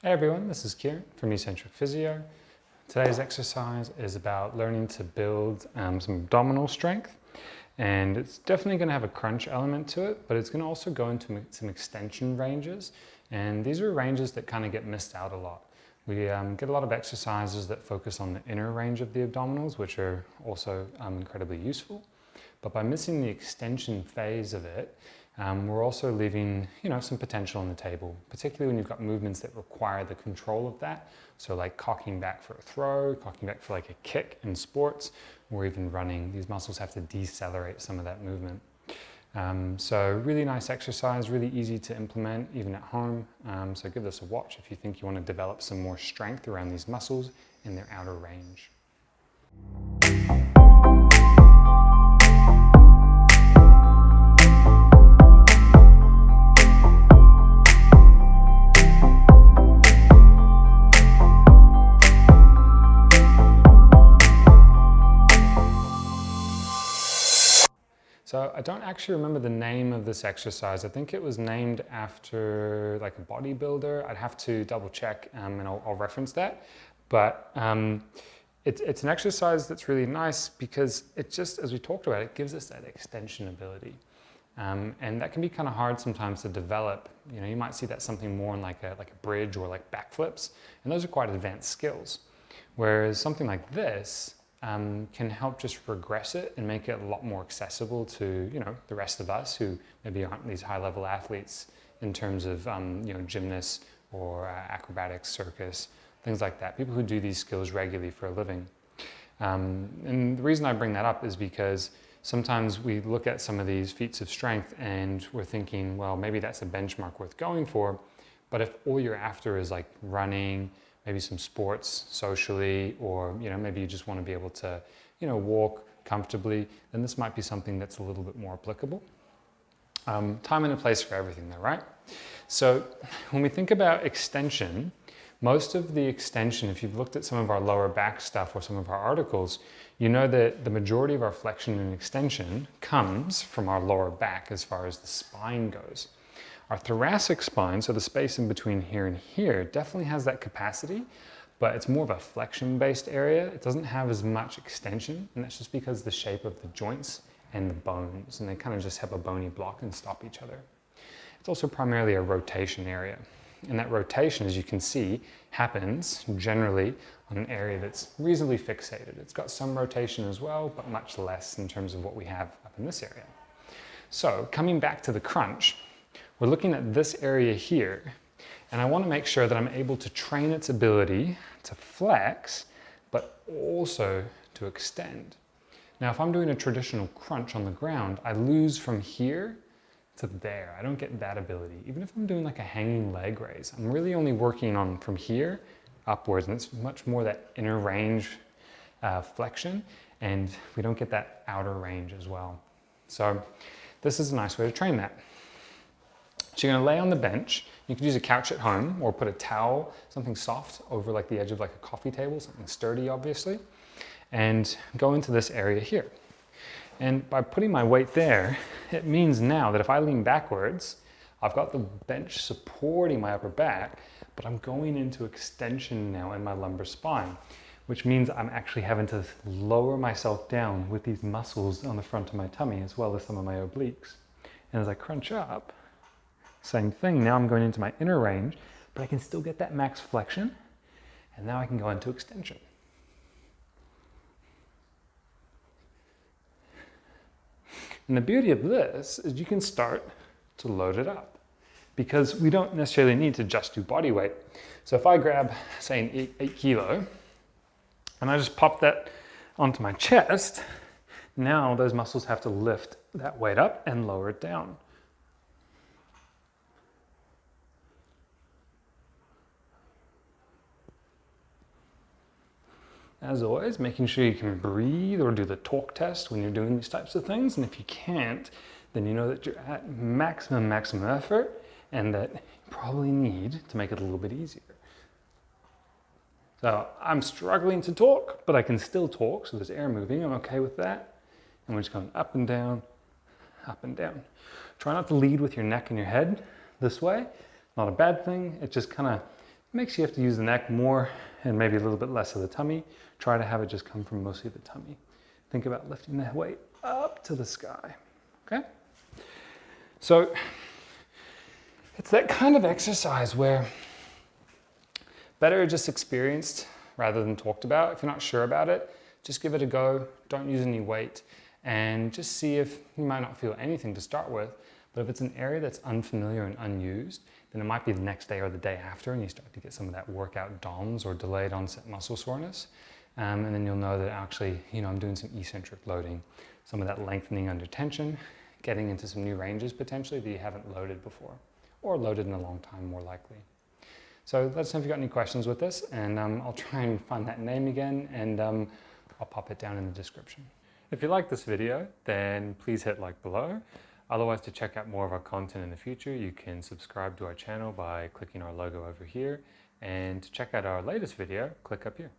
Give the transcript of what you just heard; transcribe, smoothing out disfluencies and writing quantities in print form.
Hey everyone, this is Kieran from MSK Physio. Today's exercise is about learning to build some abdominal strength, and it's definitely going to have a crunch element to it, but it's going to also go into some extension ranges, and these are ranges that kind of get missed out a lot. We get a lot of exercises that focus on the inner range of the abdominals, which are also incredibly useful, but by missing the extension phase of it, we're also leaving, some potential on the table, particularly when you've got movements that require the control of that. So like cocking back for a throw, cocking back for like a kick in sports, or even running. These muscles have to decelerate some of that movement. So really nice exercise, really easy to implement even at home. So give this a watch if you think you want to develop some more strength around these muscles in their outer range. So I don't actually remember the name of this exercise. I think it was named after like a bodybuilder. I'd have to double check and I'll reference that. But it's an exercise that's really nice because it just, as we talked about, it gives us that extension ability. And that can be kind of hard sometimes to develop. You might see that something more in like a bridge or like backflips, and those are quite advanced skills. Whereas something like this, can help just regress it and make it a lot more accessible to the rest of us who maybe aren't these high-level athletes in terms of gymnasts or acrobatics, circus, things like that. People who do these skills regularly for a living. And the reason I bring that up is because sometimes we look at some of these feats of strength and we're thinking, well, maybe that's a benchmark worth going for. But if all you're after is like running, maybe some sports socially, or maybe you just want to be able to walk comfortably, then this might be something that's a little bit more applicable. Time and a place for everything though, right? So when we think about extension, most of the extension, if you've looked at some of our lower back stuff or some of our articles, you know that the majority of our flexion and extension comes from our lower back as far as the spine goes. Our thoracic spine, so the space in between here and here, definitely has that capacity, but it's more of a flexion-based area. It doesn't have as much extension, and that's just because of the shape of the joints and the bones, and they kind of just have a bony block and stop each other. It's also primarily a rotation area, and that rotation, as you can see, happens generally on an area that's reasonably fixated. It's got some rotation as well, but much less in terms of what we have up in this area. So coming back to the crunch, we're looking at this area here, and I want to make sure that I'm able to train its ability to flex, but also to extend. Now, if I'm doing a traditional crunch on the ground, I lose from here to there. I don't get that ability. Even if I'm doing like a hanging leg raise, I'm really only working on from here upwards, and it's much more that inner range flexion, and we don't get that outer range as well. So this is a nice way to train that. So you're going to lay on the bench. You could use a couch at home or put a towel, something soft, over like the edge of like a coffee table, something sturdy obviously, and go into this area here. And by putting my weight there, it means now that if I lean backwards, I've got the bench supporting my upper back, but I'm going into extension now in my lumbar spine, which means I'm actually having to lower myself down with these muscles on the front of my tummy as well as some of my obliques. And as I crunch up, same thing, now I'm going into my inner range, but I can still get that max flexion, and now I can go into extension. And the beauty of this is you can start to load it up, because we don't necessarily need to just do body weight. So if I grab, say, an 8 kilo, and I just pop that onto my chest, now those muscles have to lift that weight up and lower it down. As always, making sure you can breathe or do the talk test when you're doing these types of things. And if you can't, then you know that you're at maximum effort and that you probably need to make it a little bit easier. So I'm struggling to talk, but I can still talk. So there's air moving. I'm okay with that. And we're just going up and down, up and down. Try not to lead with your neck and your head this way. Not a bad thing. It just kind of Makes you have to use the neck more and maybe a little bit less of the tummy. Try to have it just come from mostly the tummy. Think about lifting the weight up to the sky, okay? So it's that kind of exercise where better just experienced rather than talked about. If you're not sure about it, just give it a go. Don't use any weight and just see if you might not feel anything to start with. But if it's an area that's unfamiliar and unused, then it might be the next day or the day after and you start to get some of that workout DOMS or delayed onset muscle soreness. And then you'll know that actually, I'm doing some eccentric loading, some of that lengthening under tension, getting into some new ranges potentially that you haven't loaded before or loaded in a long time more likely. So let us know if you've got any questions with this, and I'll try and find that name again, and I'll pop it down in the description. If you like this video, then please hit like below. Otherwise, to check out more of our content in the future, you can subscribe to our channel by clicking our logo over here. And to check out our latest video, click up here.